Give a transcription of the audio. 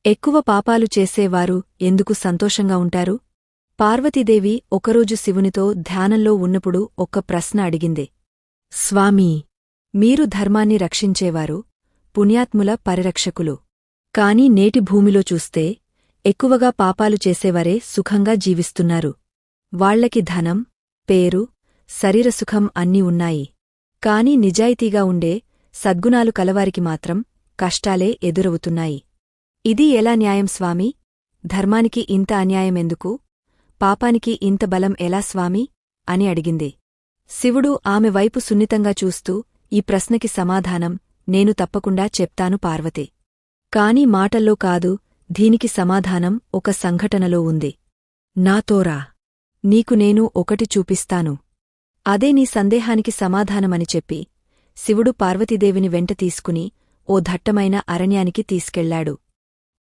ఎక్కువ పాపాలు చేసేవారు ఎందుకు సంతోషంగా ఉంటారు? పార్వతీదేవి ఒకరోజు శివునితో ధ్యానంలో ఉన్నప్పుడు ఒక్క ప్రశ్న అడిగింది. స్వామీ, మీరు ధర్మాన్ని రక్షించేవారు, పుణ్యాత్ముల పరిరక్షకులు. కాని నేటి భూమిలో చూస్తే ఎక్కువగా పాపాలు చేసేవారే సుఖంగా జీవిస్తున్నారు. వాళ్లకి ధనం, పేరు, శరీరసుఖం అన్నీ ఉన్నాయి. కాని నిజాయితీగా ఉండే సద్గుణాలు కలవారికి మాత్రం కష్టాలే ఎదురవుతున్నాయి. ఇది ఎలా న్యాయం స్వామీ? ధర్మానికి ఇంత అన్యాయమెందుకు? పాపానికి ఇంత బలం ఎలా స్వామీ? అని అడిగింది. శివుడు ఆమె వైపు సున్నితంగా చూస్తూ, ఈ ప్రశ్నకి సమాధానం నేను తప్పకుండా చెప్తాను పార్వతీ. కాని మాటల్లో కాదు, దీనికి సమాధానం ఒక సంఘటనలో ఉంది. నాతోరా. నీకు నేను ఒకటి చూపిస్తాను. అదే నీ సందేహానికి సమాధానమని చెప్పి శివుడు పార్వతీదేవిని వెంట తీసుకుని ఓ దట్టమైన అరణ్యానికి తీసుకెళ్లాడు.